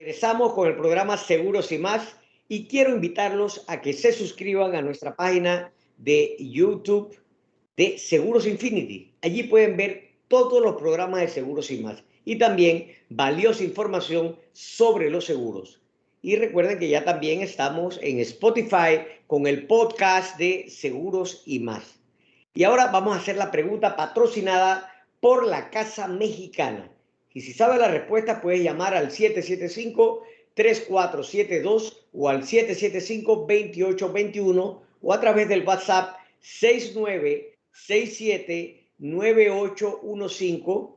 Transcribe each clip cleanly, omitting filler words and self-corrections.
Regresamos con el programa Seguros y Más y quiero invitarlos a que se suscriban a nuestra página de YouTube de Seguros Infinity. Allí pueden ver todos los programas de Seguros y Más y también valiosa información sobre los seguros. Y recuerden que ya también estamos en Spotify con el podcast de Seguros y Más. Y ahora vamos a hacer la pregunta patrocinada por la Casa Mexicana. Y si sabe la respuesta, puedes llamar al 775-3472 o al 775-2821 o a través del WhatsApp 69679815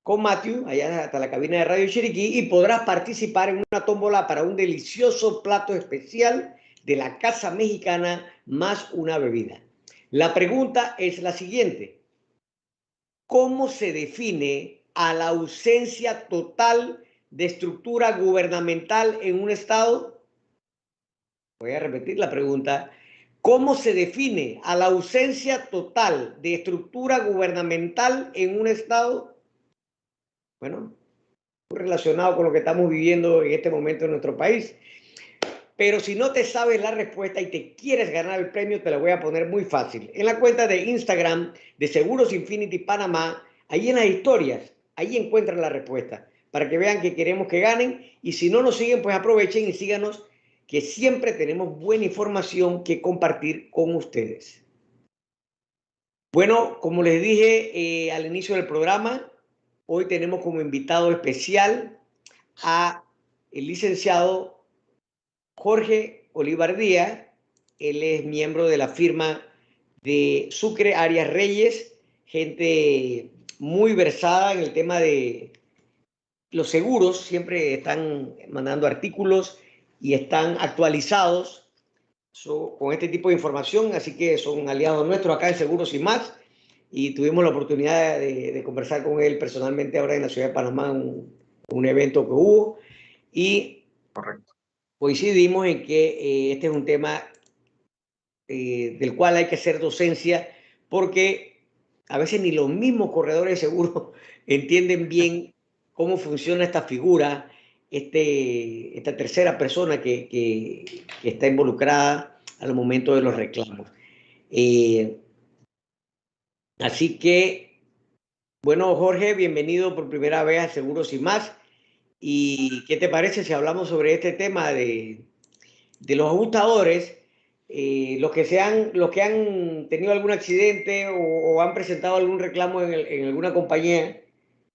con Matthew, allá hasta la cabina de Radio Chiriquí, y podrás participar en una tómbola para un delicioso plato especial de la Casa Mexicana más una bebida. La pregunta es la siguiente: ¿cómo se define a la ausencia total de estructura gubernamental en un estado? Voy a repetir la pregunta. ¿Cómo se define a la ausencia total de estructura gubernamental en un estado? Bueno, muy relacionado con lo que estamos viviendo en este momento en nuestro país. Pero si no te sabes la respuesta y te quieres ganar el premio, te la voy a poner muy fácil. En la cuenta de Instagram de Seguros Infinity Panamá, ahí en las historias, ahí encuentran la respuesta, para que vean que queremos que ganen. Y si no nos siguen, pues aprovechen y síganos, que siempre tenemos buena información que compartir con ustedes. Bueno, como les dije al inicio del programa, hoy tenemos como invitado especial a el licenciado Jorge Olivar Díaz. Él es miembro de la firma de Sucre Arias Reyes, gente muy versada en el tema de los seguros, siempre están mandando artículos y están actualizados con este tipo de información, así que son aliados nuestros acá en Seguros y Más, y tuvimos la oportunidad de conversar con él personalmente ahora en la ciudad de Panamá, un evento que hubo, y Correcto. coincidimos en que este es un tema del cual hay que hacer docencia, porque a veces ni los mismos corredores de seguro entienden bien cómo funciona esta figura, esta tercera persona que está involucrada al momento de los reclamos. Así que, bueno, Jorge, bienvenido por primera vez a Seguros y Más. ¿Y qué te parece si hablamos sobre este tema de los ajustadores, los que han tenido algún accidente o han presentado algún reclamo en alguna compañía,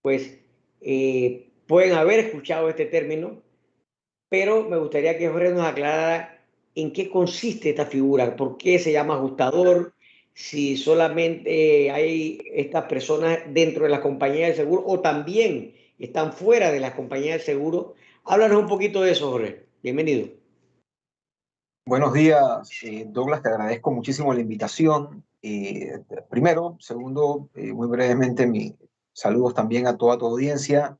pues pueden haber escuchado este término, pero me gustaría que Jorge nos aclarara en qué consiste esta figura, por qué se llama ajustador, si solamente hay estas personas dentro de las compañías de seguro o también están fuera de las compañías de seguro. Háblanos un poquito de eso, Jorge. Bienvenido. Buenos días, Douglas, te agradezco muchísimo la invitación. Primero, segundo, muy brevemente, mis saludos también a toda tu audiencia,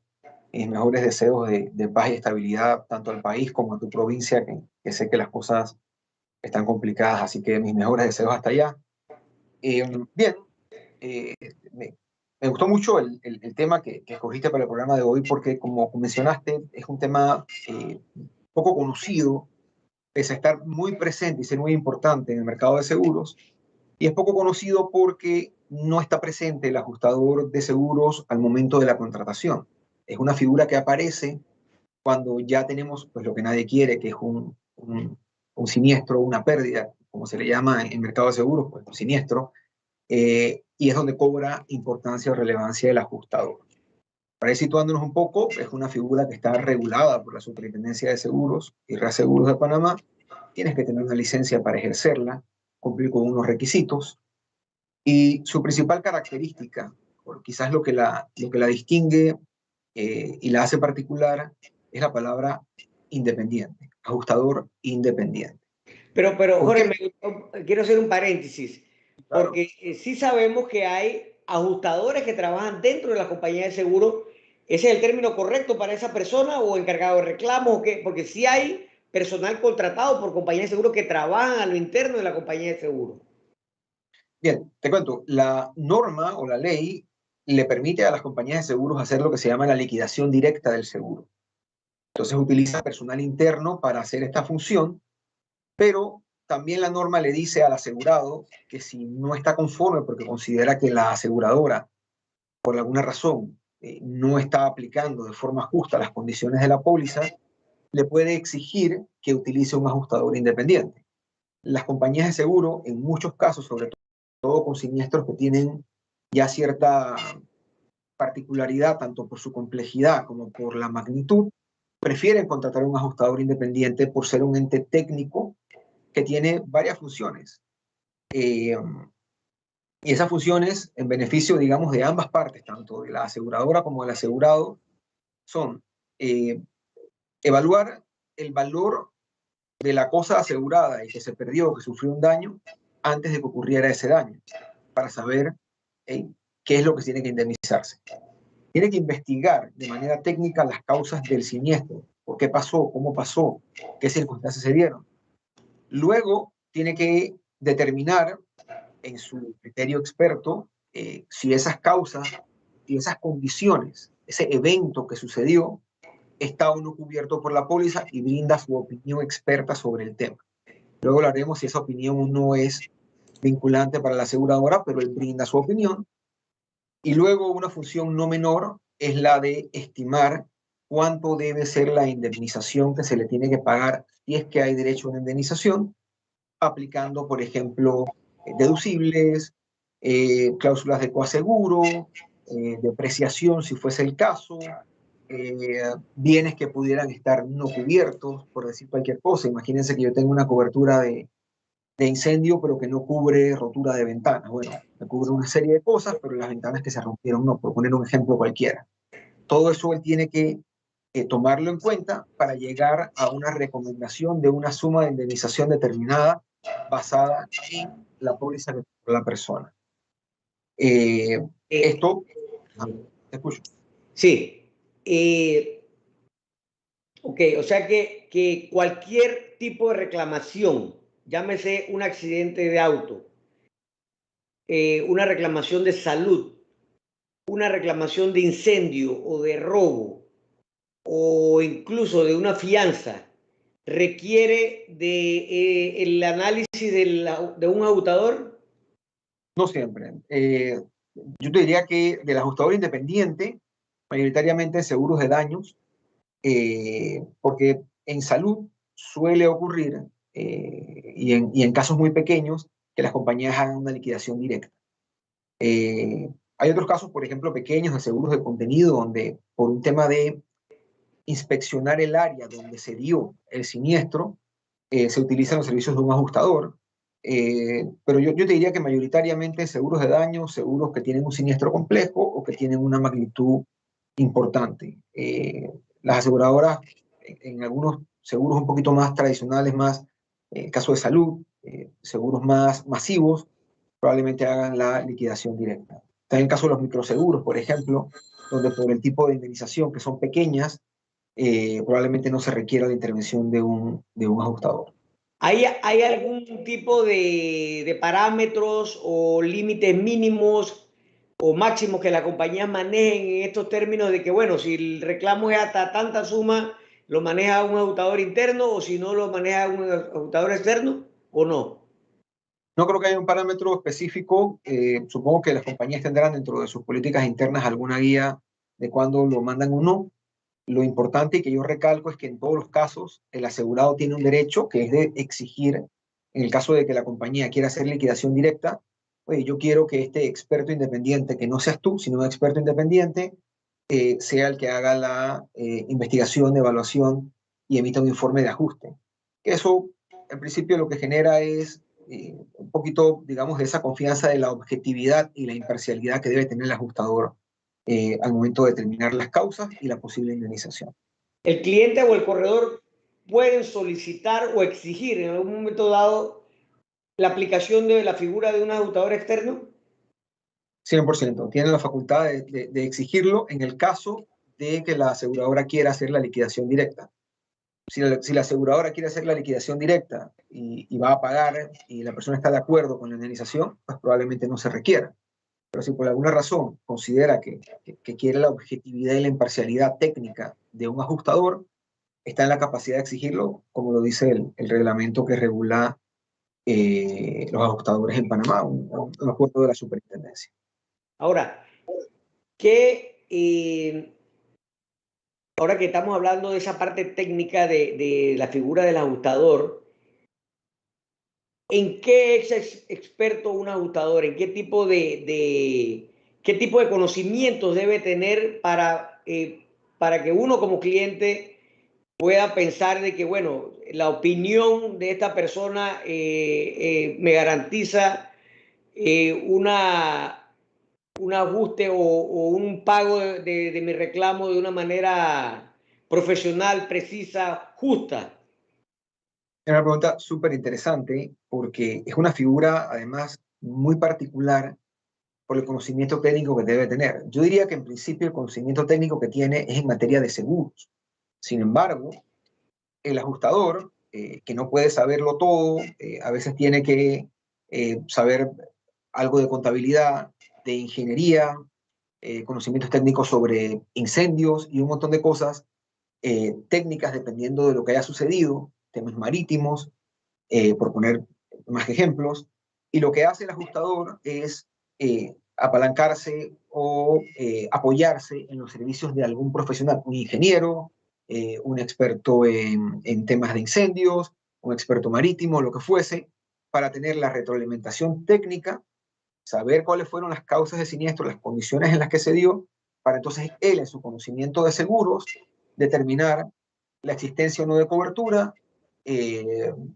mis mejores deseos de paz y estabilidad tanto al país como a tu provincia, que sé que las cosas están complicadas, así que mis mejores deseos hasta allá. Bien, eh, me, me gustó mucho el tema que escogiste para el programa de hoy porque, como mencionaste, es un tema poco conocido, pese a estar muy presente y ser muy importante en el mercado de seguros, y es poco conocido porque no está presente el ajustador de seguros al momento de la contratación. Es una figura que aparece cuando ya tenemos pues, lo que nadie quiere, que es un siniestro, una pérdida, como se le llama en el mercado de seguros, pues un siniestro, y es donde cobra importancia o relevancia el ajustador. Para ir situándonos un poco, es una figura que está regulada por la Superintendencia de Seguros y Reaseguros de Panamá. Tienes que tener una licencia para ejercerla, cumplir con unos requisitos. Y su principal característica, o quizás lo que la distingue y la hace particular, es la palabra independiente, ajustador independiente. Pero ¿Por Jorge, qué? quiero hacer un paréntesis, Claro. porque sí sabemos que hay ajustadores que trabajan dentro de la compañía de seguro. ¿Ese es el término correcto para esa persona o encargado de reclamos o qué? Porque sí hay personal contratado por compañías de seguro que trabajan a lo interno de la compañía de seguro. Bien, te cuento, la norma o la ley le permite a las compañías de seguros hacer lo que se llama la liquidación directa del seguro. Entonces utiliza personal interno para hacer esta función, pero también la norma le dice al asegurado que si no está conforme porque considera que la aseguradora, por alguna razón, no está aplicando de forma justa las condiciones de la póliza, le puede exigir que utilice un ajustador independiente. Las compañías de seguro, en muchos casos, sobre todo con siniestros que tienen ya cierta particularidad, tanto por su complejidad como por la magnitud, prefieren contratar un ajustador independiente por ser un ente técnico que tiene varias funciones. Y esas funciones, en beneficio, digamos, de ambas partes, tanto de la aseguradora como del asegurado, son evaluar el valor de la cosa asegurada y que se perdió, que sufrió un daño, antes de que ocurriera ese daño, para saber qué es lo que tiene que indemnizarse. Tiene que investigar de manera técnica las causas del siniestro, por qué pasó, cómo pasó, qué circunstancias se dieron. Luego tiene que determinar en su criterio experto si esas causas, si esas condiciones, ese evento que sucedió, está o no cubierto por la póliza y brinda su opinión experta sobre el tema. Luego hablaremos si esa opinión no es vinculante para la aseguradora, pero él brinda su opinión. Y luego una función no menor es la de estimar cuánto debe ser la indemnización que se le tiene que pagar si es que hay derecho a una indemnización, aplicando, por ejemplo, deducibles, cláusulas de coaseguro, depreciación si fuese el caso, bienes que pudieran estar no cubiertos, por decir cualquier cosa. Imagínense que yo tengo una cobertura de incendio, pero que no cubre rotura de ventanas. Bueno, me cubre una serie de cosas, pero las ventanas que se rompieron no, por poner un ejemplo cualquiera. Todo eso él tiene que tomarlo en cuenta para llegar a una recomendación de una suma de indemnización determinada basada en la póliza que tiene la persona. Esto, te escucho. Sí. Ok, o sea que cualquier tipo de reclamación, llámese un accidente de auto, una reclamación de salud, una reclamación de incendio o de robo, o incluso de una fianza, requiere de el análisis de un ajustador. No siempre. Yo te diría que del ajustador independiente, mayoritariamente seguros de daños, porque en salud suele ocurrir, y en casos muy pequeños, que las compañías hagan una liquidación directa. Hay otros casos, por ejemplo, pequeños de seguros de contenido, donde por un tema de inspeccionar el área donde se dio el siniestro, se utilizan los servicios de un ajustador. Pero yo te diría que mayoritariamente seguros de daño, seguros que tienen un siniestro complejo o que tienen una magnitud importante. Las aseguradoras, en algunos seguros un poquito más tradicionales, más caso de salud, seguros más masivos, probablemente hagan la liquidación directa. Está en el caso de los microseguros, por ejemplo, donde por el tipo de indemnización que son pequeñas, probablemente no se requiera la intervención de un ajustador. ¿Hay algún tipo de parámetros o límites mínimos o máximos que la compañía manejen en estos términos de que, bueno, si el reclamo es hasta tanta suma, lo maneja un ajustador interno o si no lo maneja un ajustador externo o no? No creo que haya un parámetro específico. Supongo que las compañías tendrán dentro de sus políticas internas alguna guía de cuándo lo mandan o no. Lo importante y que yo recalco es que en todos los casos el asegurado tiene un derecho que es de exigir, en el caso de que la compañía quiera hacer liquidación directa, oye, yo quiero que este experto independiente, que no seas tú, sino un experto independiente, sea el que haga la investigación, evaluación y emita un informe de ajuste. Eso, en principio, lo que genera es un poquito, digamos, de esa confianza de la objetividad y la imparcialidad que debe tener el ajustador al momento de determinar las causas y la posible indemnización. ¿El cliente o el corredor pueden solicitar o exigir en algún momento dado la aplicación de la figura de un ajustador externo? 100%. Tiene la facultad de exigirlo en el caso de que la aseguradora quiera hacer la liquidación directa. Si la aseguradora quiere hacer la liquidación directa y va a pagar y la persona está de acuerdo con la indemnización, pues probablemente no se requiera. Pero si por alguna razón considera que quiere la objetividad y la imparcialidad técnica de un ajustador, está en la capacidad de exigirlo, como lo dice el reglamento que regula los ajustadores en Panamá, un acuerdo de la superintendencia. Ahora, ahora que estamos hablando de esa parte técnica de la figura del ajustador, ¿en qué es experto un ajustador? ¿En qué tipo de conocimientos debe tener para que uno como cliente pueda pensar de que, bueno, la opinión de esta persona me garantiza un ajuste o un pago de mi reclamo de una manera profesional, precisa, justa? Es una pregunta súper interesante porque es una figura, además, muy particular por el conocimiento técnico que debe tener. Yo diría que en principio el conocimiento técnico que tiene es en materia de seguros. Sin embargo, el ajustador, que no puede saberlo todo, a veces tiene que saber algo de contabilidad, de ingeniería, conocimientos técnicos sobre incendios y un montón de cosas técnicas dependiendo de lo que haya sucedido, temas marítimos, por poner más ejemplos. Y lo que hace el ajustador es apalancarse o apoyarse en los servicios de algún profesional, un ingeniero, un experto en temas de incendios, un experto marítimo, lo que fuese, para tener la retroalimentación técnica, saber cuáles fueron las causas de siniestro, las condiciones en las que se dio, para entonces él, en su conocimiento de seguros, determinar la existencia o no de cobertura,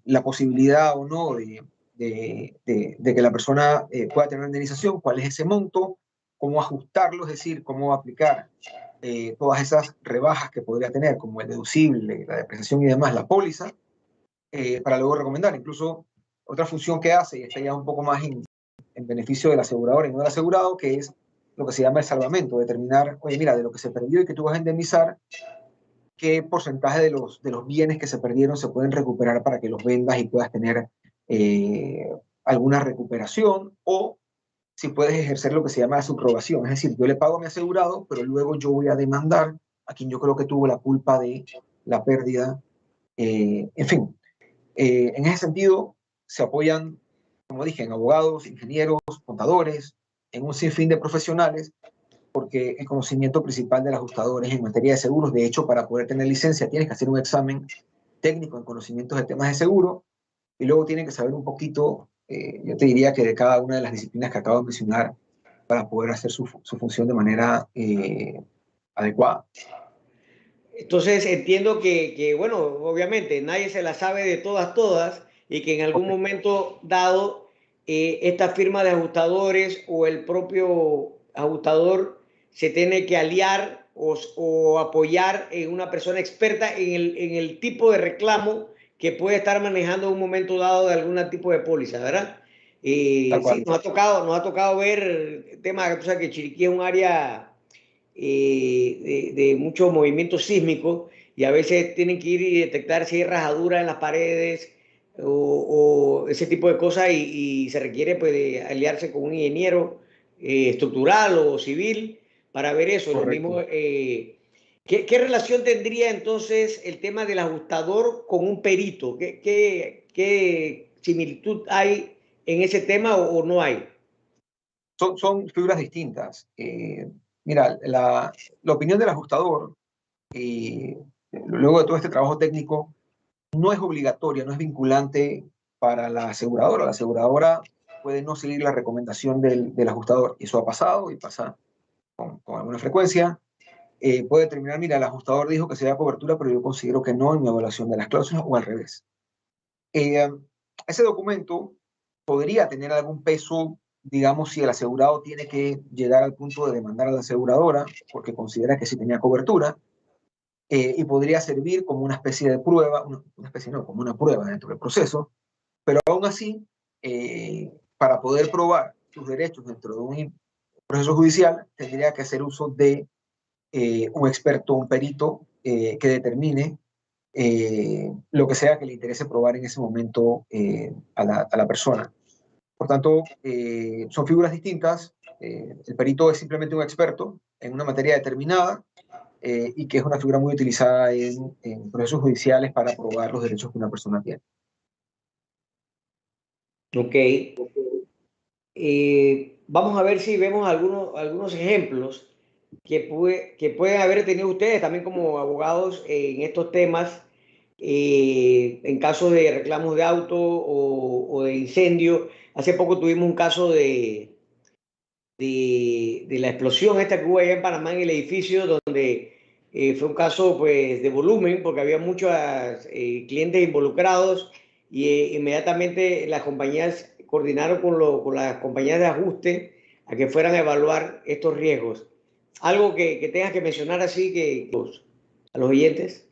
la posibilidad o no de que la persona pueda tener una indemnización, cuál es ese monto, cómo ajustarlo, es decir, cómo aplicar todas esas rebajas que podría tener, como el deducible, la depreciación y demás, la póliza, para luego recomendar. Incluso otra función que hace, y está ya un poco más en beneficio del asegurador y no del asegurado, que es lo que se llama el salvamento, determinar, oye, mira, de lo que se perdió y que tú vas a indemnizar, qué porcentaje de los bienes que se perdieron se pueden recuperar para que los vendas y puedas tener eh, alguna recuperación, o si puedes ejercer lo que se llama la subrogación, es decir, yo le pago a mi asegurado, pero luego yo voy a demandar a quien yo creo que tuvo la culpa de la pérdida. En fin, en ese sentido se apoyan, como dije, en abogados, ingenieros, contadores, en un sinfín de profesionales, porque el conocimiento principal del ajustador es en materia de seguros. De hecho, para poder tener licencia tienes que hacer un examen técnico en conocimientos de temas de seguro y luego tienen que saber un poquito, yo te diría que de cada una de las disciplinas que acabo de mencionar para poder hacer su función de manera adecuada. Entonces entiendo bueno, obviamente nadie se la sabe de todas, y que en algún Correcto. momento dado esta firma de ajustadores o el propio ajustador se tiene que aliar o apoyar en una persona experta en el tipo de reclamo que puede estar manejando en un momento dado de algún tipo de póliza, ¿verdad? Tal Sí, cual. nos ha tocado ver temas, tú sabes que Chiriquí es un área de mucho movimiento sísmico y a veces tienen que ir y detectar si hay rajaduras en las paredes o ese tipo de cosas y se requiere pues de aliarse con un ingeniero estructural o civil para ver eso. Lo mismo, Correcto. ¿qué relación tendría entonces el tema del ajustador con un perito? ¿Qué similitud hay en ese tema o no hay? Son figuras distintas. Mira, la opinión del ajustador, luego de todo este trabajo técnico, no es obligatoria, no es vinculante para la aseguradora. La aseguradora puede no seguir la recomendación del ajustador. Eso ha pasado y pasa con alguna frecuencia. Puede terminar, mira, el ajustador dijo que se da cobertura, pero yo considero que no en mi evaluación de las cláusulas o al revés. Eh, Ese documento podría tener algún peso, digamos, si el asegurado tiene que llegar al punto de demandar a la aseguradora porque considera que sí tenía cobertura, y podría servir como una especie de prueba, una especie no, como una prueba dentro del proceso, pero aún así, para poder probar sus derechos dentro de un proceso judicial, tendría que hacer uso de un experto, un perito, que determine lo que sea que le interese probar en ese momento a la persona. Por tanto, son figuras distintas. El perito es simplemente un experto en una materia determinada. y que es una figura muy utilizada en procesos judiciales para probar los derechos que una persona tiene. Ok. Vamos a ver si vemos algunos ejemplos que pueden haber tenido ustedes también como abogados en estos temas, en caso de reclamos de auto o de incendio. Hace poco tuvimos un caso de la explosión esta que hubo allá en Panamá en el edificio, donde fue un caso pues de volumen porque había muchos clientes involucrados y inmediatamente las compañías coordinaron con las compañías de ajuste a que fueran a evaluar estos riesgos. Algo que tengas que mencionar así a los oyentes.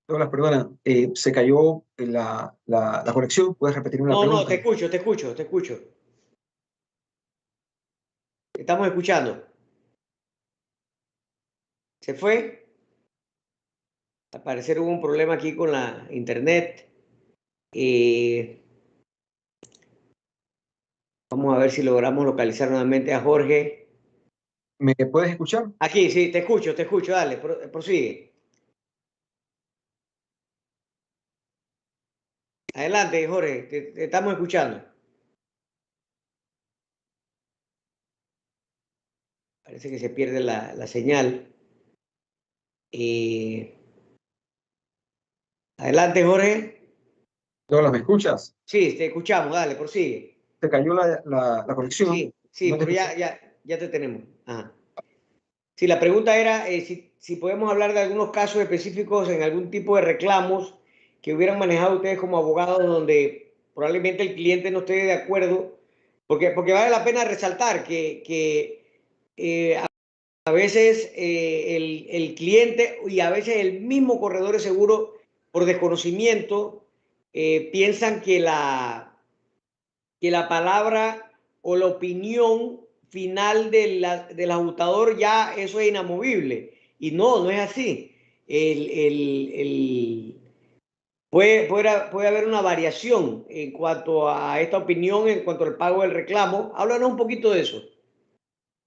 Douglas, perdona, se cayó la conexión. ¿Puedes repetirme la No, no, pregunta? te escucho. Estamos escuchando. ¿Se fue? Al parecer hubo un problema aquí con la internet. Eh, Vamos a ver si logramos localizar nuevamente a Jorge. ¿Me puedes escuchar? Aquí, sí, te escucho, dale, prosigue. Adelante, Jorge, te estamos escuchando. Parece que se pierde la señal. Eh, Adelante, Jorge. Douglas, ¿me escuchas? Sí, te escuchamos, dale, prosigue. Se cayó la conexión. Sí, sí, No te pero escuché. ya te tenemos. Ajá. Sí, la pregunta era si podemos hablar de algunos casos específicos en algún tipo de reclamos que hubieran manejado ustedes como abogados donde probablemente el cliente no esté de acuerdo, porque vale la pena resaltar que a veces el cliente y a veces el mismo corredor de seguro, por desconocimiento, piensan que la palabra o la opinión final del ajustador ya eso es inamovible. Y no es así. Puede haber una variación en cuanto a esta opinión, en cuanto al pago del reclamo. Háblanos un poquito de eso.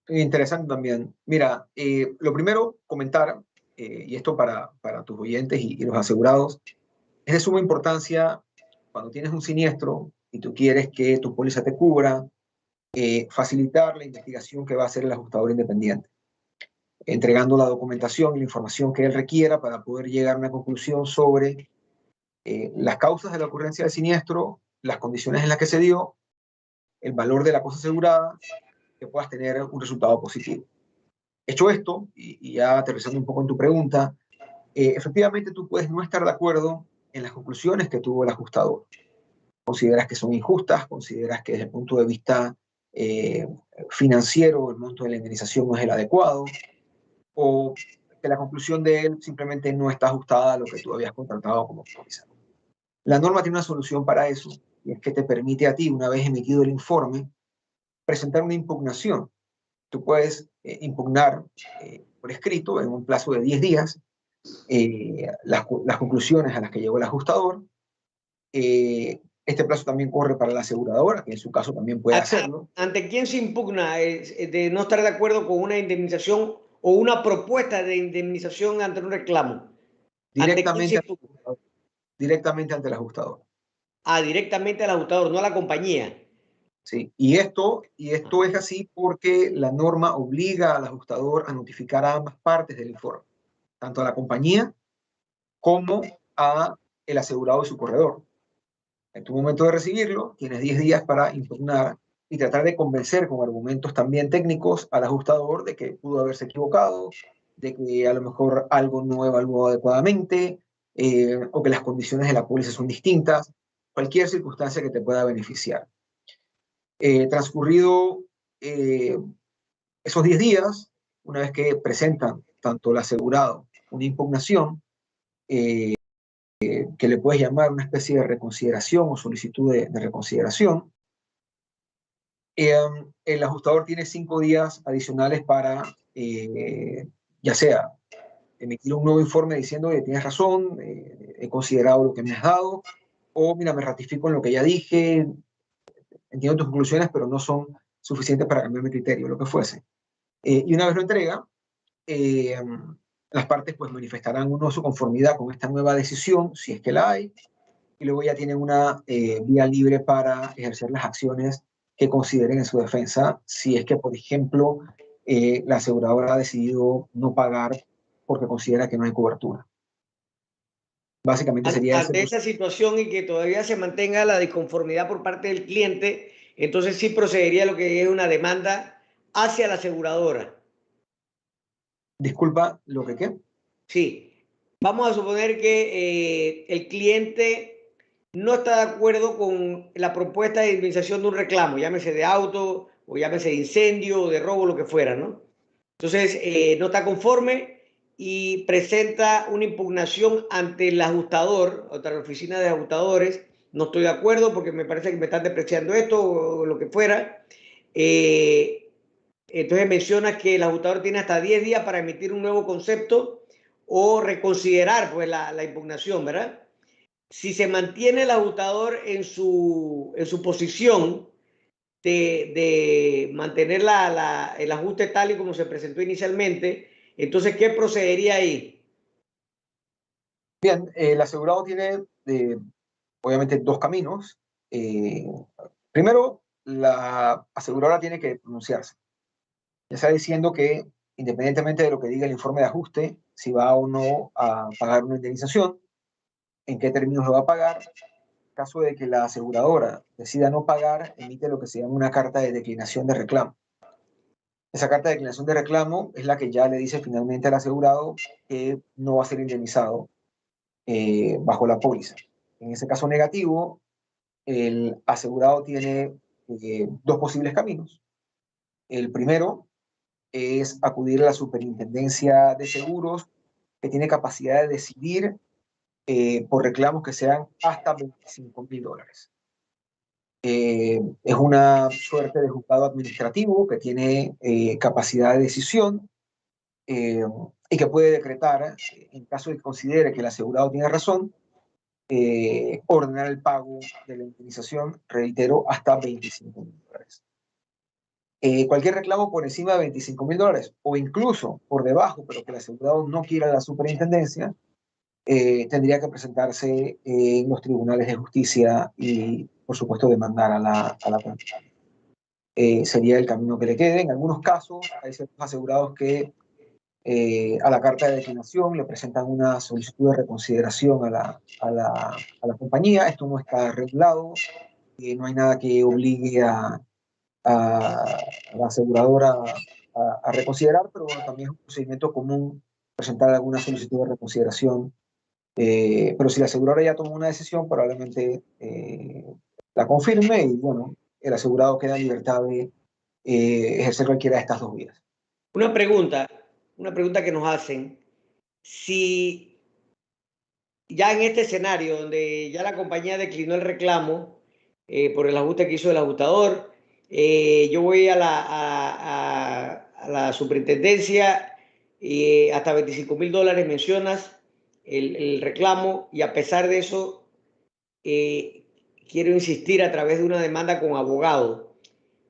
Interesante también. Mira, lo primero, comentar, y esto para tus oyentes y los asegurados, es de suma importancia cuando tienes un siniestro y tú quieres que tu póliza te cubra, facilitar la investigación que va a hacer el ajustador independiente, entregando la documentación y la información que él requiera para poder llegar a una conclusión sobre las causas de la ocurrencia del siniestro, las condiciones en las que se dio, el valor de la cosa asegurada, que puedas tener un resultado positivo. Hecho esto, y ya aterrizando un poco en tu pregunta, efectivamente tú puedes no estar de acuerdo en las conclusiones que tuvo el ajustador. Consideras que son injustas, consideras que desde el punto de vista eh, financiero el monto de la indemnización no es el adecuado, o que la conclusión de él simplemente no está ajustada a lo que tú habías contratado como póliza. La norma tiene una solución para eso, y es que te permite a ti, una vez emitido el informe, presentar una impugnación. Tú puedes impugnar por escrito en un plazo de 10 días las conclusiones a las que llegó el ajustador. Este plazo también corre para la aseguradora, que en su caso también puede hacerlo. ¿Ante quién se impugna de no estar de acuerdo con una indemnización o una propuesta de indemnización ante un reclamo? ¿Ante quién se Directamente, impugna? directamente ante el ajustador. Directamente al ajustador, no a la compañía. ¿Sí? Y esto es así porque la norma obliga al ajustador a notificar a ambas partes del informe, tanto a la compañía como a el asegurado y su corredor. En tu momento de recibirlo, tienes 10 días para impugnar y tratar de convencer con argumentos también técnicos al ajustador de que pudo haberse equivocado, de que a lo mejor algo no evaluó adecuadamente, o que las condiciones de la póliza son distintas, cualquier circunstancia que te pueda beneficiar. Transcurrido esos 10 días, una vez que presentan tanto el asegurado una impugnación, que le puedes llamar una especie de reconsideración o solicitud de reconsideración, el ajustador tiene 5 días adicionales para, ya sea, emitir un nuevo informe diciendo que tienes razón, he considerado lo que me has dado, o mira, me ratifico en lo que ya dije, entiendo tus conclusiones, pero no son suficientes para cambiar mi criterio, lo que fuese. Y una vez lo entrega, eh, las partes pues manifestarán uno su conformidad con esta nueva decisión, si es que la hay, y luego ya tienen una vía libre para ejercer las acciones que consideren en su defensa, si es que, por ejemplo, la aseguradora ha decidido no pagar porque considera que no hay cobertura. Básicamente sería ese. Ante esa situación y que todavía se mantenga la disconformidad por parte del cliente, entonces sí procedería lo que es una demanda hacia la aseguradora. Disculpa, ¿lo que qué? Sí, vamos a suponer que el cliente no está de acuerdo con la propuesta de indemnización de un reclamo, llámese de auto o llámese de incendio o de robo, lo que fuera, ¿no? Entonces, no está conforme y presenta una impugnación ante el ajustador, ante la oficina de ajustadores. No estoy de acuerdo porque me parece que me están depreciando esto o lo que fuera. Entonces menciona que el ajustador tiene hasta 10 días para emitir un nuevo concepto o reconsiderar pues, la impugnación, ¿verdad? Si se mantiene el ajustador en su posición de mantener el ajuste tal y como se presentó inicialmente, entonces, ¿qué procedería ahí? Bien, el asegurado tiene obviamente dos caminos. Eh, Primero, la aseguradora tiene que pronunciarse. Ya está diciendo que independientemente de lo que diga el informe de ajuste, si va o no a pagar una indemnización, en qué términos lo va a pagar. En caso de que la aseguradora decida no pagar, emite lo que se llama una carta de declinación de reclamo. Esa carta de declinación de reclamo es la que ya le dice finalmente al asegurado que no va a ser indemnizado bajo la póliza. En ese caso negativo, el asegurado tiene dos posibles caminos. El primero es acudir a la Superintendencia de Seguros, que tiene capacidad de decidir por reclamos que sean hasta $25,000. Es una suerte de juzgado administrativo que tiene capacidad de decisión eh, y que puede decretar, en caso de que considere que el asegurado tiene razón, ordenar el pago de la indemnización, reitero, hasta $25,000. Cualquier reclamo por encima de $25,000 o incluso por debajo, pero que el asegurado no quiera la superintendencia, tendría que presentarse en los tribunales de justicia y, por supuesto, demandar a la compañía. Sería el camino que le quede. En algunos casos, hay ciertos asegurados que a la carta de declinación le presentan una solicitud de reconsideración a la compañía. Esto no está regulado, no hay nada que obligue a la aseguradora a reconsiderar, pero bueno, también es un procedimiento común presentar alguna solicitud de reconsideración. Pero si la aseguradora ya tomó una decisión, probablemente la confirme y bueno, el asegurado queda en libertad de ejercer cualquiera de estas dos vías. Una pregunta, una pregunta que nos hacen. Si ya en este escenario donde ya la compañía declinó el reclamo por el ajuste que hizo el ajustador, yo voy a la superintendencia y hasta $25,000 mencionas el reclamo y a pesar de eso quiero insistir a través de una demanda con abogado.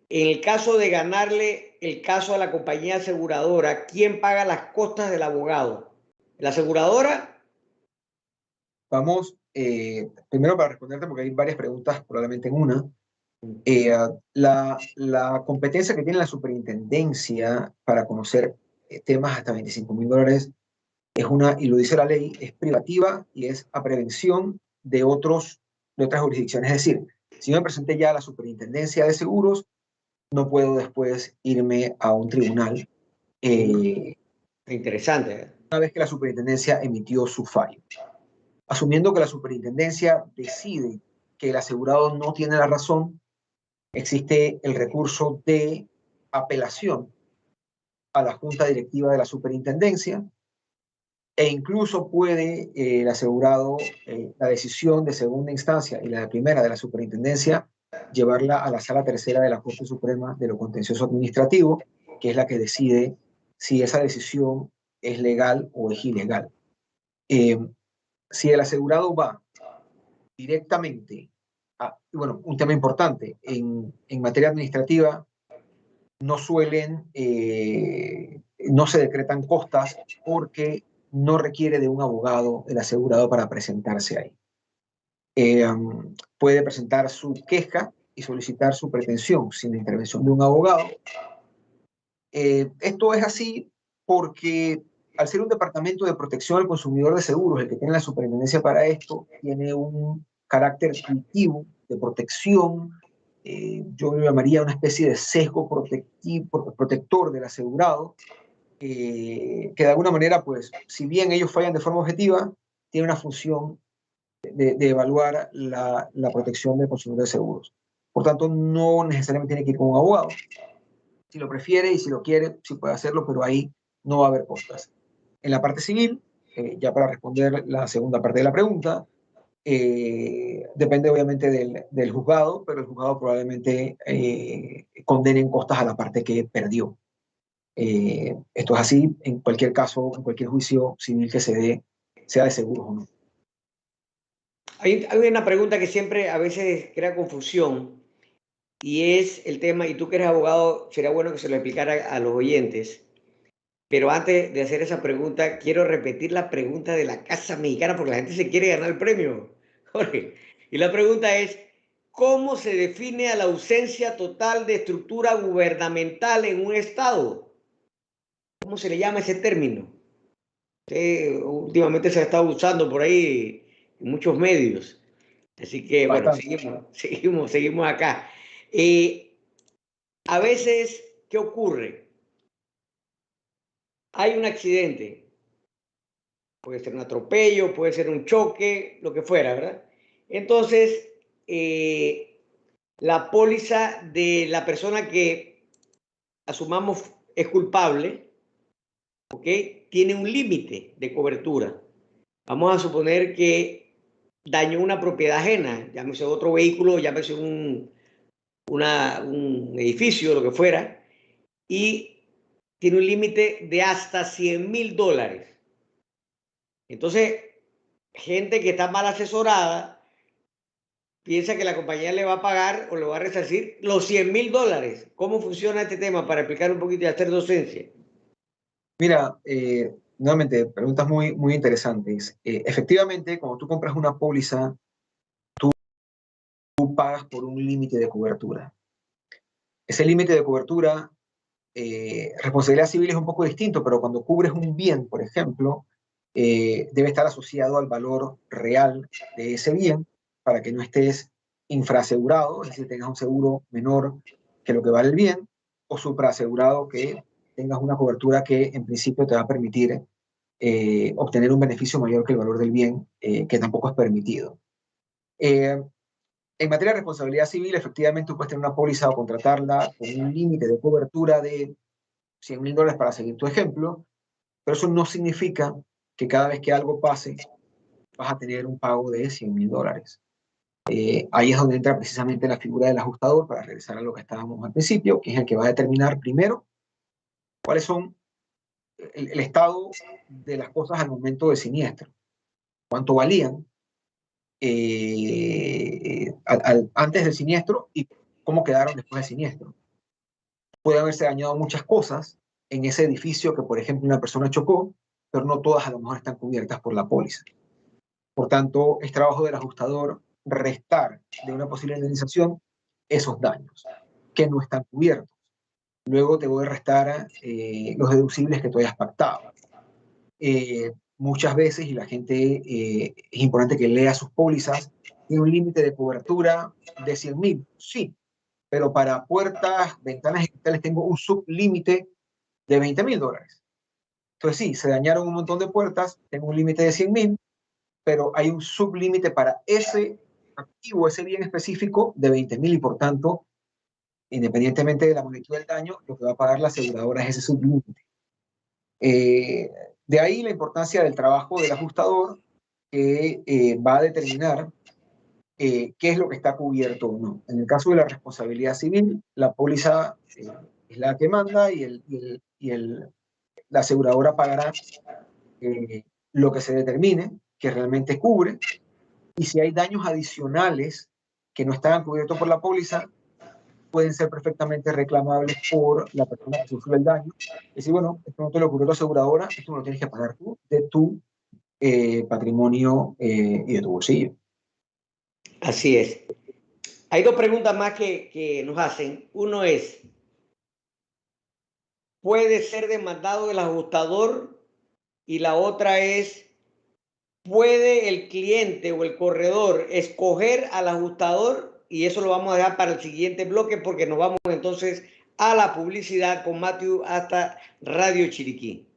En el caso de ganarle el caso a la compañía aseguradora, ¿quién paga las costas del abogado? ¿La aseguradora? Vamos, primero para responderte, porque hay varias preguntas probablemente en una. La competencia que tiene la superintendencia para conocer temas hasta $25,000 es una, y lo dice la ley, es privativa y es a prevención de otras jurisdicciones. Es decir, si yo me presenté ya a la superintendencia de seguros, no puedo después irme a un tribunal Interesante. una vez que la superintendencia emitió su fallo. Asumiendo que la superintendencia decide que el asegurado no tiene la razón, existe el recurso de apelación a la junta directiva de la superintendencia e incluso puede el asegurado la decisión de segunda instancia y la de primera de la superintendencia llevarla a la sala tercera de la Corte Suprema de lo Contencioso Administrativo, que es la que decide si esa decisión es legal o es ilegal. Si el asegurado va directamente bueno, un tema importante, en materia administrativa no suelen no se decretan costas porque no requiere de un abogado el asegurado para presentarse ahí. Puede presentar su queja y solicitar su pretensión sin la intervención de un abogado. Esto es así porque al ser un departamento de protección al consumidor de seguros, el que tiene la superintendencia para esto, tiene un carácter intuitivo de protección. Yo lo llamaría una especie de sesgo protector del asegurado, que de alguna manera, pues, si bien ellos fallan de forma objetiva, tiene una función de evaluar la protección del consumidor de seguros. Por tanto, no necesariamente tiene que ir con un abogado. Si lo prefiere y si lo quiere, sí puede hacerlo, pero ahí no va a haber costas. En la parte civil, ya para responder la segunda parte de la pregunta, depende obviamente del juzgado, pero el juzgado probablemente condene en costas a la parte que perdió. Esto es así en cualquier caso, en cualquier juicio civil que se dé, sea de seguros o no. Hay una pregunta que siempre a veces crea confusión y es el tema, y tú que eres abogado, sería bueno que se lo explicara a los oyentes. Pero antes de hacer esa pregunta, quiero repetir la pregunta de la Casa Mexicana porque la gente se quiere ganar el premio, Jorge. Y la pregunta es, ¿cómo se define a la ausencia total de estructura gubernamental en un Estado? ¿Cómo se le llama ese término? Últimamente se ha estado usando por ahí en muchos medios. Así que, bueno, Bastante. seguimos acá. A veces, ¿qué ocurre? Hay un accidente, puede ser un atropello, puede ser un choque, lo que fuera, ¿verdad? Entonces, la póliza de la persona que asumamos es culpable, ¿ok? Tiene un límite de cobertura. Vamos a suponer que dañó una propiedad ajena, llámese otro vehículo, llámese un edificio, lo que fuera, y tiene un límite de hasta $100,000. Entonces, gente que está mal asesorada piensa que la compañía le va a pagar o le va a resarcir los $100,000. ¿Cómo funciona este tema? Para explicar un poquito y hacer docencia. Mira, nuevamente, preguntas muy, muy interesantes. Efectivamente, cuando tú compras una póliza, tú pagas por un límite de cobertura. Ese límite de cobertura, responsabilidad civil es un poco distinto, pero cuando cubres un bien, por ejemplo, debe estar asociado al valor real de ese bien para que no estés infraasegurado, es decir, tengas un seguro menor que lo que vale el bien, o supraasegurado, que tengas una cobertura que en principio te va a permitir obtener un beneficio mayor que el valor del bien, que tampoco es permitido. En materia de responsabilidad civil, efectivamente, tú puedes tener una póliza o contratarla con un límite de cobertura de $100,000 para seguir tu ejemplo, pero eso no significa que cada vez que algo pase vas a tener un pago de $100,000. Ahí es donde entra precisamente la figura del ajustador, para regresar a lo que estábamos al principio, que es el que va a determinar primero cuáles son el estado de las cosas al momento del siniestro, cuánto valían antes del siniestro y cómo quedaron después del siniestro. Puede haberse dañado muchas cosas en ese edificio que, por ejemplo, una persona chocó, pero no todas a lo mejor están cubiertas por la póliza. Por tanto, es trabajo del ajustador restar de una posible indemnización esos daños que no están cubiertos. Luego te voy a restar los deducibles que tú hayas pactado. Muchas veces, y la gente, es importante que lea sus pólizas, tiene un límite de cobertura de 100,000, sí, pero para puertas, ventanas y cristales tengo un sublímite de $20,000. Entonces sí, se dañaron un montón de puertas, tengo un límite de 100,000, pero hay un sublímite para ese activo, ese bien específico de 20,000 y por tanto, independientemente de la magnitud del daño, lo que va a pagar la aseguradora es ese sublímite. De ahí la importancia del trabajo del ajustador, que va a determinar qué es lo que está cubierto o no. En el caso de la responsabilidad civil, la póliza es la que manda la aseguradora pagará lo que se determine que realmente cubre, y si hay daños adicionales que no estaban cubiertos por la póliza, pueden ser perfectamente reclamables por la persona que sufrió el daño. Es decir, bueno, esto no te lo cubrió la aseguradora, esto me lo tienes que pagar tú de tu patrimonio y de tu bolsillo. Así es. Hay dos preguntas más que nos hacen. Uno es, ¿puede ser demandado el ajustador? Y la otra es, ¿puede el cliente o el corredor escoger al ajustador? Y eso lo vamos a dejar para el siguiente bloque porque nos vamos entonces a la publicidad con Matthew hasta Radio Chiriquí.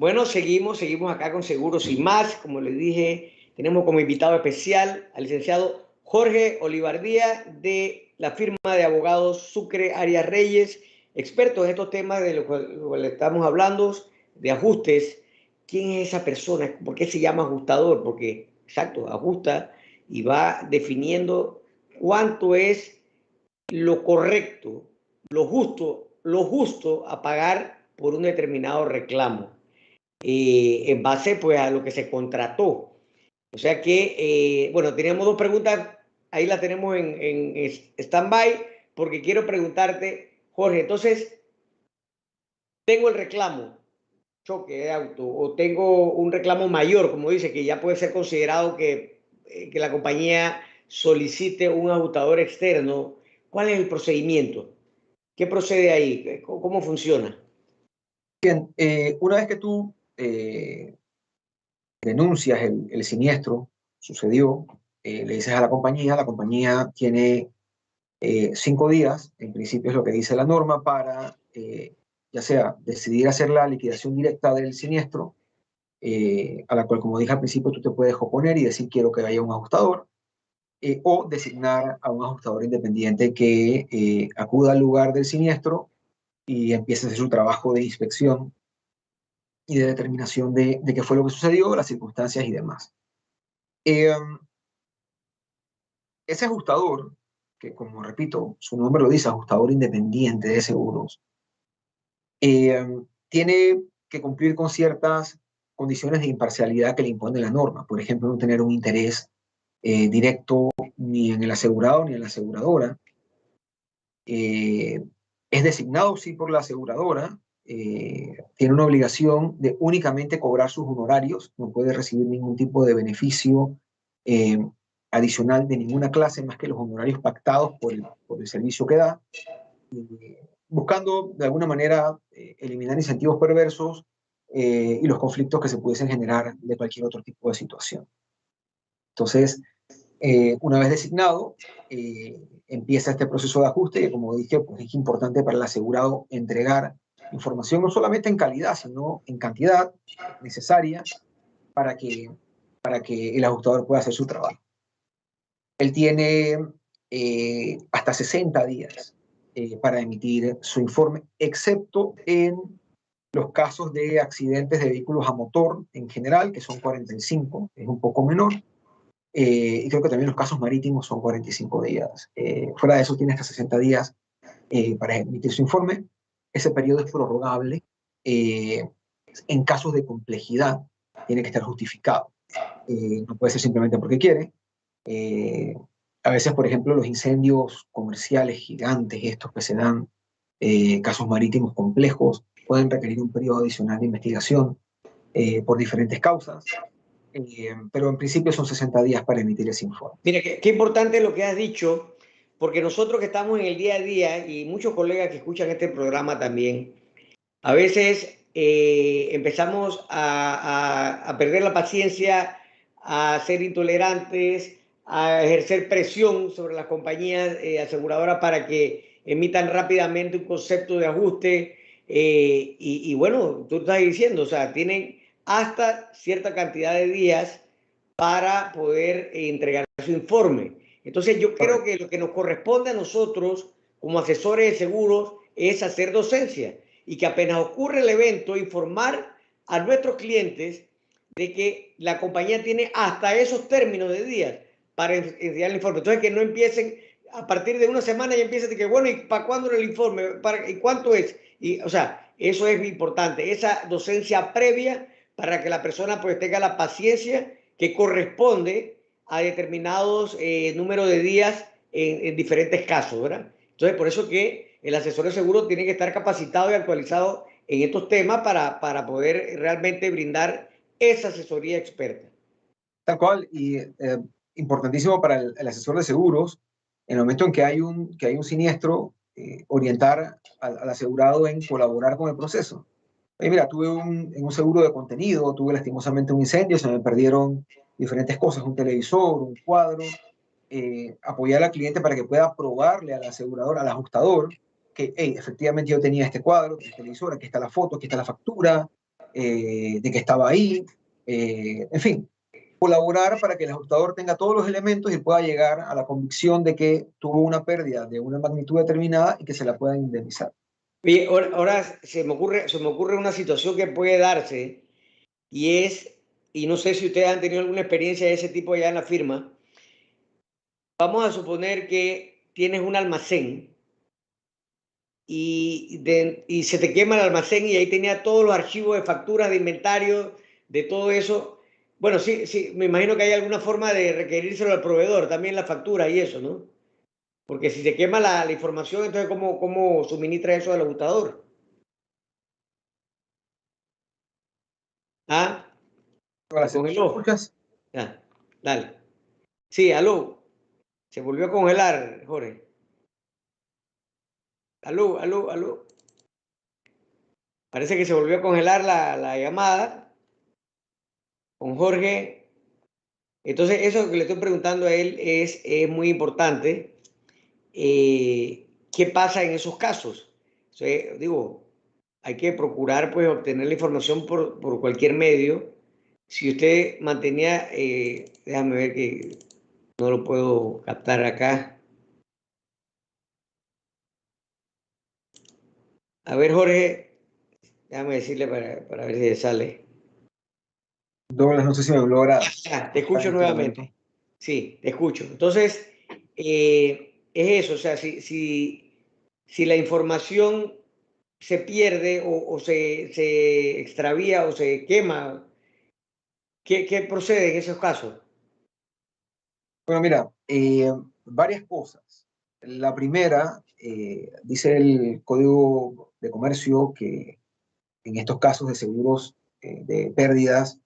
Bueno, seguimos acá con Seguros y Más. Como les dije, tenemos como invitado especial al licenciado Jorge Olivardía de la firma de abogados Sucre Arias Reyes, experto en estos temas de lo que estamos hablando, de ajustes. ¿Quién es esa persona? ¿Por qué se llama ajustador? Porque, exacto, ajusta y va definiendo cuánto es lo correcto, lo justo a pagar por un determinado reclamo en base pues a lo que se contrató. O sea que, bueno, teníamos dos preguntas, ahí las tenemos en stand-by, porque quiero preguntarte, Jorge, entonces, tengo el reclamo, choque de auto, o tengo un reclamo mayor, como dice, que ya puede ser considerado que la compañía solicite un ajustador externo. ¿Cuál es el procedimiento? ¿Qué procede ahí? ¿Cómo funciona? Bien, una vez que tú denuncias el siniestro, sucedió, le dices a la compañía tiene 5 días, en principio es lo que dice la norma, para ya sea decidir hacer la liquidación directa del siniestro, a la cual, como dije al principio, tú te puedes oponer y decir quiero que haya un ajustador, o designar a un ajustador independiente que acuda al lugar del siniestro y empiece a hacer su trabajo de inspección y de determinación de qué fue lo que sucedió, las circunstancias y demás. Eh, Ese ajustador, que como repito, su nombre lo dice, ajustador independiente de seguros, eh, tiene que cumplir con ciertas condiciones de imparcialidad que le impone la norma. Por ejemplo, no tener un interés directo ni en el asegurado ni en la aseguradora. Eh, es designado, sí, por la aseguradora. Tiene una obligación de únicamente cobrar sus honorarios, no puede recibir ningún tipo de beneficio eh, adicional de ninguna clase más que los honorarios pactados por el servicio que da, buscando de alguna manera eliminar incentivos perversos y los conflictos que se pudiesen generar de cualquier otro tipo de situación. Entonces, una vez designado, empieza este proceso de ajuste que, como dije, pues es importante para el asegurado entregar información no solamente en calidad, sino en cantidad necesaria para que el ajustador pueda hacer su trabajo. Él tiene hasta 60 días para emitir su informe, excepto en los casos de accidentes de vehículos a motor en general, que son 45, es un poco menor. Y creo que también los casos marítimos son 45 días. Fuera de eso, tiene hasta 60 días para emitir su informe. Ese periodo es prorrogable. En casos de complejidad, tiene que estar justificado. No puede ser simplemente porque quiere. Eh, a veces, por ejemplo, los incendios comerciales gigantes, estos que se dan, casos marítimos complejos, pueden requerir un periodo adicional de investigación por diferentes causas, pero en principio son 60 días para emitir ese informe. Mira, qué importante lo que has dicho, porque nosotros que estamos en el día a día y muchos colegas que escuchan este programa también, a veces empezamos a perder la paciencia, a ser intolerantes, a ejercer presión sobre las compañías aseguradoras para que emitan rápidamente un concepto de ajuste. Y bueno, tú estás diciendo, o sea, tienen hasta cierta cantidad de días para poder entregar su informe. Entonces yo creo que lo que nos corresponde a nosotros como asesores de seguros es hacer docencia y que apenas ocurre el evento, informar a nuestros clientes de que la compañía tiene hasta esos términos de días para enviar el informe. Entonces, que no empiecen a partir de una semana y empiecen de que, bueno, ¿y para cuándo el informe? ¿Y cuánto es? Y, o sea, eso es importante, esa docencia previa para que la persona pues tenga la paciencia que corresponde a determinados números de días en diferentes casos, ¿verdad? Entonces, por eso que el asesor de seguro tiene que estar capacitado y actualizado en estos temas para poder realmente brindar esa asesoría experta. Tal cual, y importantísimo para el asesor de seguros, en el momento en que hay un siniestro, orientar al asegurado en colaborar con el proceso. Oye, mira, en un seguro de contenido, tuve lastimosamente un incendio, se me perdieron diferentes cosas, un televisor, un cuadro, apoyar al cliente para que pueda probarle al asegurador, al ajustador, que hey, efectivamente yo tenía este cuadro, este televisor, aquí está la foto, aquí está la factura, de que estaba ahí, en fin, colaborar para que el ajustador tenga todos los elementos y pueda llegar a la convicción de que tuvo una pérdida de una magnitud determinada y que se la pueda indemnizar. Oye, ahora se me ocurre una situación que puede darse y es, y no sé si ustedes han tenido alguna experiencia de ese tipo allá en la firma. Vamos a suponer que tienes un almacén y se te quema el almacén y ahí tenía todos los archivos de facturas, de inventario, de todo eso. Bueno, sí, sí, me imagino que hay alguna forma de requerírselo al proveedor, también la factura y eso, ¿no? Porque si se quema la información, entonces ¿cómo suministra eso al ajustador? Ah, Ahora, se ¿se congeló. escuchas? Ya, dale. Sí, aló. Se volvió a congelar, Jorge. Aló, aló, aló. Parece que se volvió a congelar la llamada con Jorge. Entonces, eso que le estoy preguntando a él es muy importante. ¿Qué pasa en esos casos? Entonces, digo, hay que procurar pues obtener la información por cualquier medio. Si usted mantenía, déjame ver que no lo puedo captar acá. A ver, Jorge, déjame decirle para ver si sale. Douglas, no sé si me logra Te escuchar escucho en este momento. nuevamente. Sí, te escucho. Entonces, es eso, o sea, si la información se pierde o se extravía o se quema, ¿qué procede en esos casos? Bueno, mira, varias cosas. La primera, dice el Código de Comercio que en estos casos de seguros de pérdidas,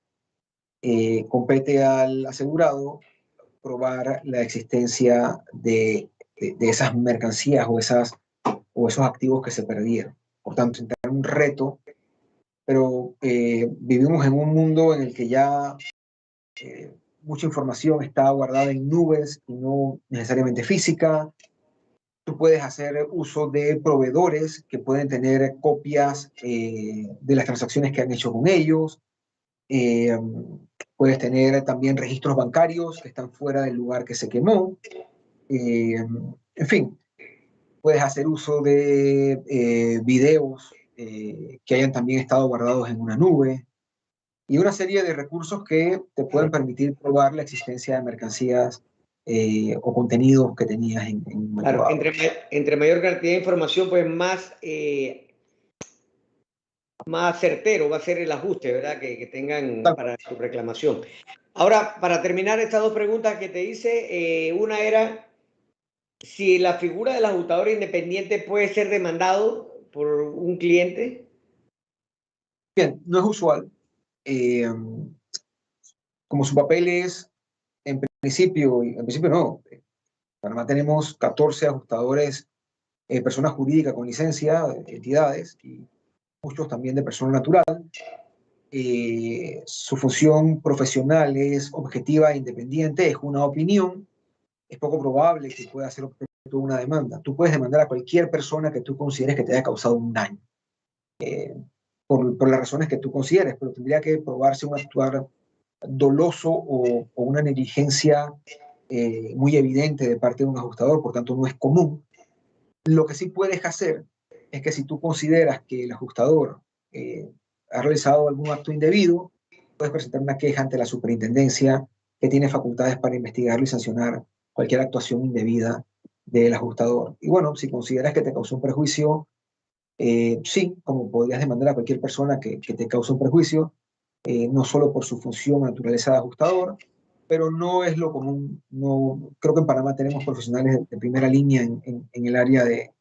compete al asegurado probar la existencia de esas mercancías o esos activos que se perdieron. Por tanto, entrar un reto, pero vivimos en un mundo en el que ya mucha información está guardada en nubes y no necesariamente física. Tú puedes hacer uso de proveedores que pueden tener copias de las transacciones que han hecho con ellos. Puedes tener también registros bancarios que están fuera del lugar que se quemó. En fin, puedes hacer uso de videos que hayan también estado guardados en una nube y una serie de recursos que te pueden permitir probar la existencia de mercancías o contenidos que tenías en un momento Claro, dado. entre mayor cantidad de información, pues más certero va a ser el ajuste, ¿verdad? Que tengan para su reclamación. Ahora, para terminar estas dos preguntas que te hice, una era si la figura del ajustador independiente puede ser demandado por un cliente. Bien, no es usual. Eh, Como su papel es, en principio no. En Panamá tenemos 14 ajustadores, personas jurídicas con licencia, entidades, y muchos también de persona natural. Su función profesional es objetiva e independiente, es una opinión, es poco probable que pueda ser objeto de una demanda. Tú puedes demandar a cualquier persona que tú consideres que te haya causado un daño, por las razones que tú consideres, pero tendría que probarse un actuar doloso o una negligencia muy evidente de parte de un ajustador, por tanto no es común. Lo que sí puedes hacer es que si tú consideras que el ajustador ha realizado algún acto indebido, puedes presentar una queja ante la superintendencia que tiene facultades para investigarlo y sancionar cualquier actuación indebida del ajustador. Y bueno, si consideras que te causó un perjuicio, sí, como podrías demandar a cualquier persona que te cause un perjuicio, no solo por su función o naturaleza de ajustador, pero no es lo común. No, creo que en Panamá tenemos profesionales de primera línea en el área de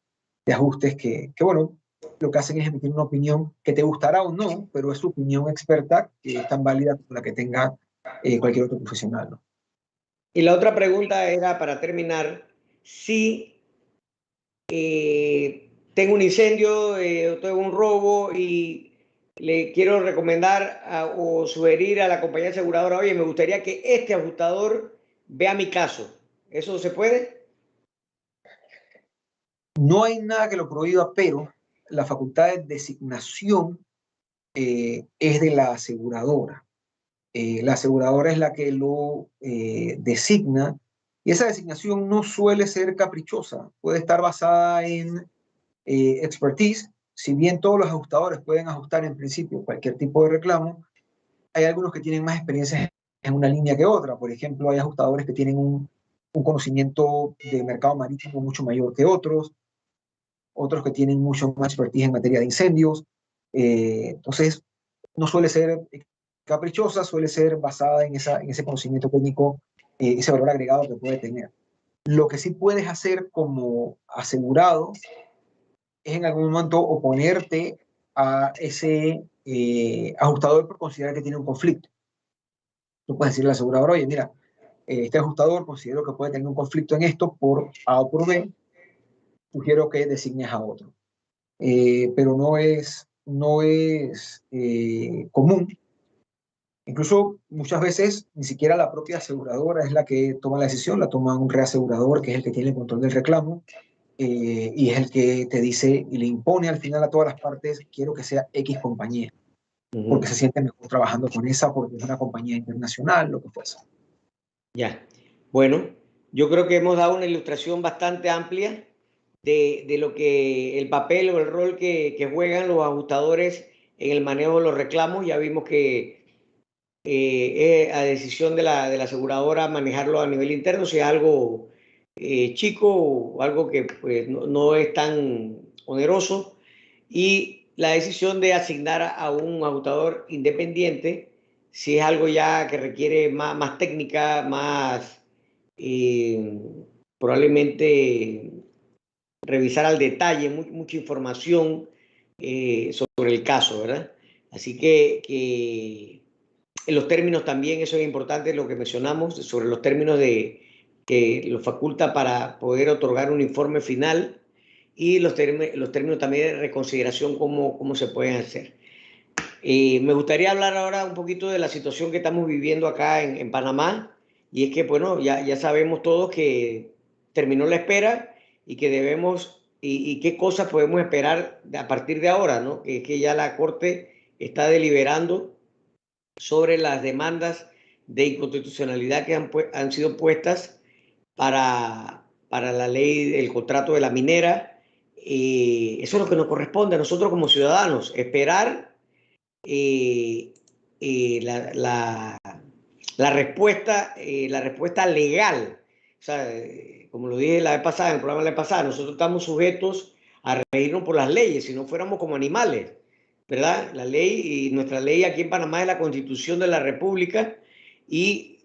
ajustes que, bueno, lo que hacen es emitir una opinión que te gustará o no, pero es su opinión experta que es tan válida como la que tenga cualquier otro profesional, ¿no? Y la otra pregunta era, para terminar, si tengo un incendio, tengo un robo y le quiero recomendar o sugerir a la compañía aseguradora, oye, me gustaría que este ajustador vea mi caso. ¿Eso se puede? No hay nada que lo prohíba, pero la facultad de designación es de la aseguradora. La aseguradora es la que lo designa y esa designación no suele ser caprichosa, puede estar basada en expertise. Si bien todos los ajustadores pueden ajustar en principio cualquier tipo de reclamo, hay algunos que tienen más experiencia en una línea que otra. Por ejemplo, hay ajustadores que tienen un conocimiento de mercado marítimo mucho mayor que otros, otros que tienen mucho más expertise en materia de incendios. Entonces, no suele ser caprichosa, suele ser basada en ese conocimiento técnico, ese valor agregado que puede tener. Lo que sí puedes hacer como asegurado es en algún momento oponerte a ese ajustador por considerar que tiene un conflicto. Tú puedes decirle al asegurador, oye, mira, este ajustador considero que puede tener un conflicto en esto por A o por B, sugiero que designes a otro. Pero no es común. Incluso muchas veces ni siquiera la propia aseguradora es la que toma la decisión, la toma un reasegurador que es el que tiene el control del reclamo y es el que te dice y le impone al final a todas las partes, quiero que sea X compañía, porque se siente mejor trabajando con esa, porque es una compañía internacional, lo que fuese. Ya. Bueno, yo creo que hemos dado una ilustración bastante amplia de lo que el papel o el rol que juegan los ajustadores en el manejo de los reclamos. Ya vimos que es a decisión de la aseguradora manejarlo a nivel interno, si es algo chico o algo que pues, no es tan oneroso, y la decisión de asignar a un ajustador independiente, si es algo ya que requiere más técnica, más eh, probablemente revisar al detalle mucha información sobre el caso, ¿verdad? Así que en los términos también, eso es importante, lo que mencionamos sobre los términos de que lo faculta para poder otorgar un informe final y los términos también de reconsideración, cómo se pueden hacer. Me gustaría hablar ahora un poquito de la situación que estamos viviendo acá en Panamá, y es que, bueno, ya sabemos todos que terminó la espera y que debemos, y qué cosas podemos esperar a partir de ahora, ¿no? Que ya la Corte está deliberando sobre las demandas de inconstitucionalidad que han sido puestas para la ley del contrato de la minera. Eso es lo que nos corresponde a nosotros como ciudadanos, esperar la respuesta legal. O sea, como lo dije la vez pasada, en el programa de la vez pasada, nosotros estamos sujetos a regirnos por las leyes, si no fuéramos como animales, ¿verdad? La ley, y nuestra ley aquí en Panamá es la Constitución de la República, y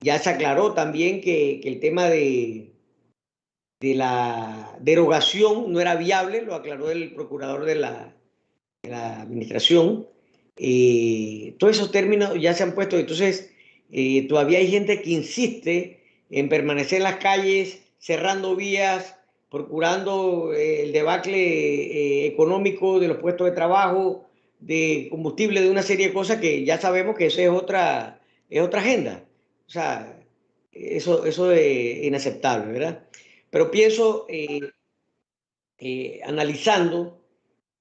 ya se aclaró también que el tema de la derogación no era viable, lo aclaró el procurador de la administración. Todos esos términos ya se han puesto. Entonces, todavía hay gente que insiste en permanecer en las calles, cerrando vías, procurando el debacle económico de los puestos de trabajo, de combustible, de una serie de cosas que ya sabemos que eso es otra agenda. O sea, eso es inaceptable, ¿verdad? Pero pienso, analizando,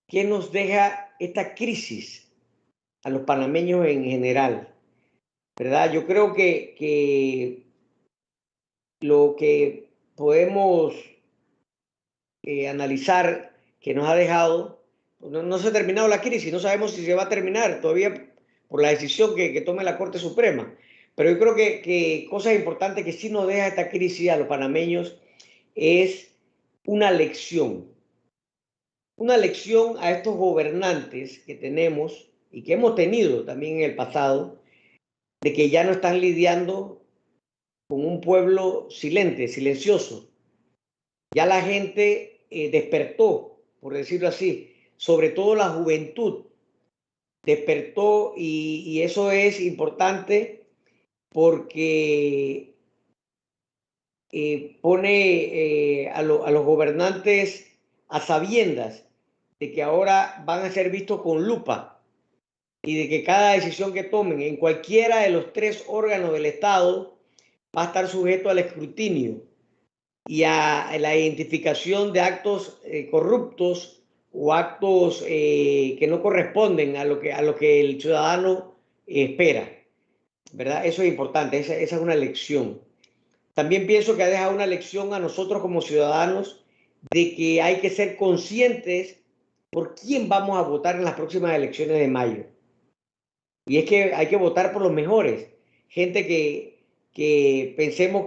¿qué nos deja esta crisis a los panameños en general? ¿Verdad? Yo creo que lo que podemos analizar que nos ha dejado, no se ha terminado la crisis, no sabemos si se va a terminar todavía por la decisión que tome la Corte Suprema. Pero yo creo que cosas importantes que sí nos deja esta crisis a los panameños es una lección a estos gobernantes que tenemos y que hemos tenido también en el pasado, de que ya no están lidiando con un pueblo silente, silencioso. Ya la gente despertó, por decirlo así, sobre todo la juventud despertó, y eso es importante porque pone a los gobernantes a sabiendas de que ahora van a ser vistos con lupa, y de que cada decisión que tomen en cualquiera de los tres órganos del Estado va a estar sujeto al escrutinio y a la identificación de actos corruptos o actos que no corresponden a lo que el ciudadano espera, ¿verdad? Eso es importante, esa es una lección. También pienso que ha dejado una lección a nosotros como ciudadanos de que hay que ser conscientes por quién vamos a votar en las próximas elecciones de mayo. Y es que hay que votar por los mejores, gente que pensemos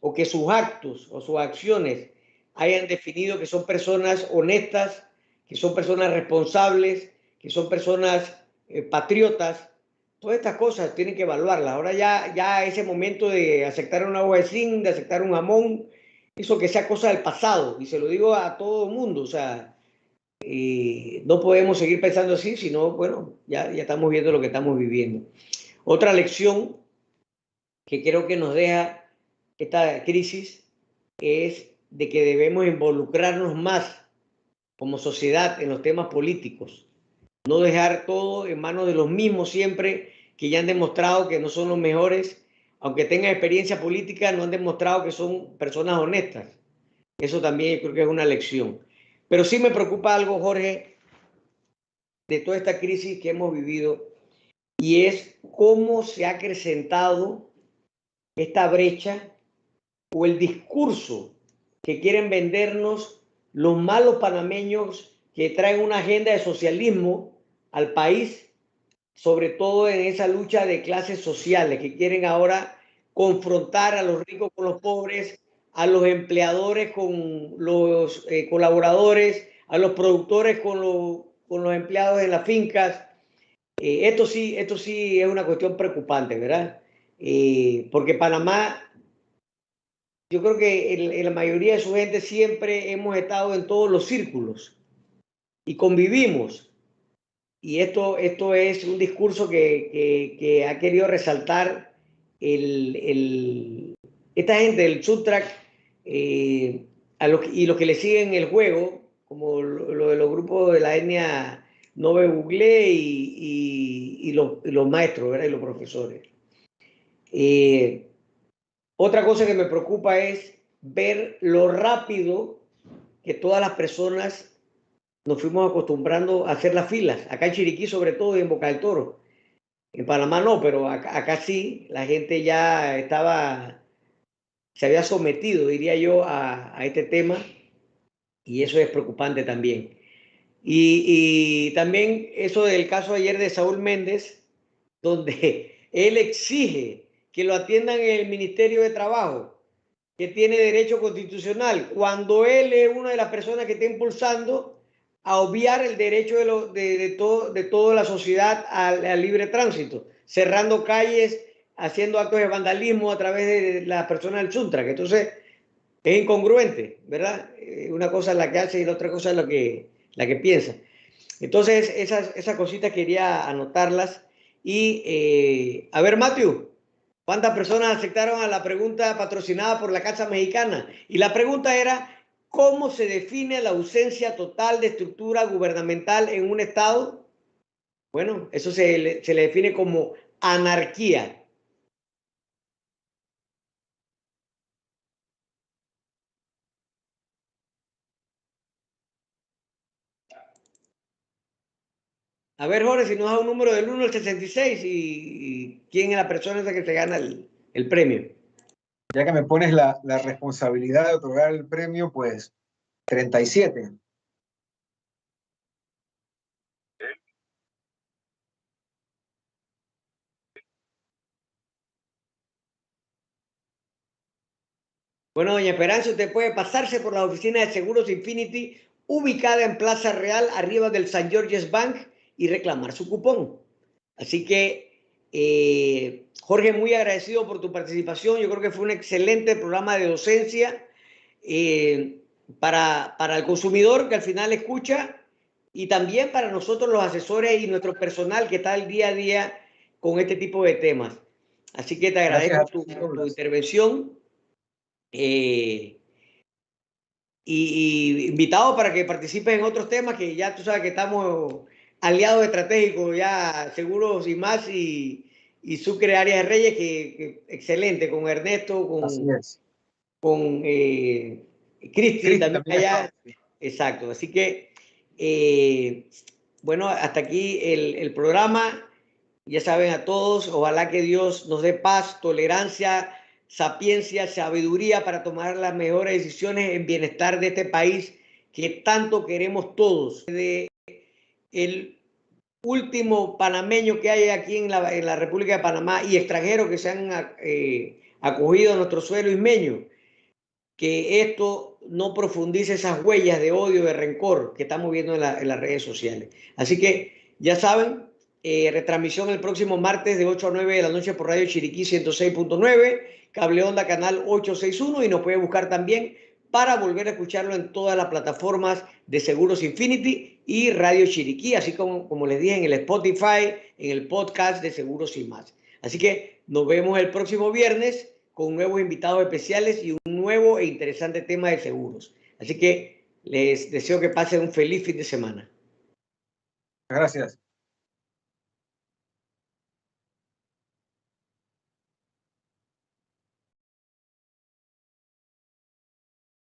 o que sus actos o sus acciones hayan definido que son personas honestas, que son personas responsables, que son personas patriotas. Todas estas cosas tienen que evaluarlas. Ahora ya ese momento de aceptar una hoja de zinc, de aceptar un jamón, eso que sea cosa del pasado. Y se lo digo a todo el mundo, o sea, no podemos seguir pensando así, sino, bueno, ya estamos viendo lo que estamos viviendo. Otra lección que creo que nos deja esta crisis es de que debemos involucrarnos más como sociedad en los temas políticos, no dejar todo en manos de los mismos siempre, que ya han demostrado que no son los mejores, aunque tengan experiencia política, no han demostrado que son personas honestas. Eso también creo que es una lección. Pero sí me preocupa algo, Jorge, de toda esta crisis que hemos vivido, y es cómo se ha acrecentado esta brecha o el discurso que quieren vendernos los malos panameños que traen una agenda de socialismo al país, sobre todo en esa lucha de clases sociales, que quieren ahora confrontar a los ricos con los pobres, a los empleadores con los colaboradores, a los productores con los empleados en las fincas. Esto sí es una cuestión preocupante, ¿verdad? Porque Panamá, yo creo que en la mayoría de su gente siempre hemos estado en todos los círculos y convivimos. Y esto es un discurso que ha querido resaltar esta gente del subtrack, y los que le siguen el juego, como lo de los grupos de la etnia Nove Buglé y los maestros, ¿verdad? Y los profesores. Otra cosa que me preocupa es ver lo rápido que todas las personas nos fuimos acostumbrando a hacer las filas, acá en Chiriquí sobre todo y en Boca del Toro. En Panamá no, pero acá sí, la gente ya se había sometido, diría yo, a este tema y eso es preocupante también. Y también eso del caso ayer de Saúl Méndez, donde él exige que lo atiendan en el Ministerio de Trabajo, que tiene derecho constitucional, cuando él es una de las personas que está impulsando a obviar el derecho de toda la sociedad al libre tránsito, cerrando calles, haciendo actos de vandalismo a través de las personas del Suntra, que entonces es incongruente, ¿verdad? Una cosa es la que hace y la otra cosa es la que piensa. Entonces, esas cositas quería anotarlas. Y, a ver, Matthew, ¿cuántas personas aceptaron a la pregunta patrocinada por la Casa Mexicana? Y la pregunta era, ¿cómo se define la ausencia total de estructura gubernamental en un Estado? Bueno, eso se le define como anarquía. A ver, Jorge, si nos da un número del 1 al 66 y quién es la persona esa que se gana el premio. Ya que me pones la responsabilidad de otorgar el premio, pues 37. Bueno, doña Esperanza, usted puede pasarse por la oficina de Seguros Infinity, ubicada en Plaza Real, arriba del St. George's Bank, y reclamar su cupón. Así que, Jorge, muy agradecido por tu participación. Yo creo que fue un excelente programa de docencia para el consumidor que al final escucha y también para nosotros los asesores y nuestro personal que está el día a día con este tipo de temas. Así que te Gracias a agradezco tu intervención. Eh, y invitado para que participes en otros temas que ya tú sabes que estamos aliados estratégicos, ya seguros y más, y Sucre Arias Reyes, que excelente, con Ernesto, Así es. con Cristi Cristi también también está. allá. Exacto, así que, bueno, hasta aquí el programa. Ya saben a todos, ojalá que Dios nos dé paz, tolerancia, sapiencia, sabiduría para tomar las mejores decisiones en bienestar de este país que tanto queremos todos. De el último panameño que hay aquí en la República de Panamá y extranjeros que se han acogido a nuestro suelo ismeño, que esto no profundice esas huellas de odio, de rencor que estamos viendo en las redes sociales. Así que ya saben, retransmisión el próximo martes de 8 a 9 de la noche por Radio Chiriquí 106.9, Cable Onda Canal 861 y nos puede buscar también para volver a escucharlo en todas las plataformas de Seguros Infinity y Radio Chiriquí, así como les dije en el Spotify, en el podcast de Seguros y más. Así que nos vemos el próximo viernes con nuevos invitados especiales y un nuevo e interesante tema de seguros. Así que les deseo que pasen un feliz fin de semana. Gracias.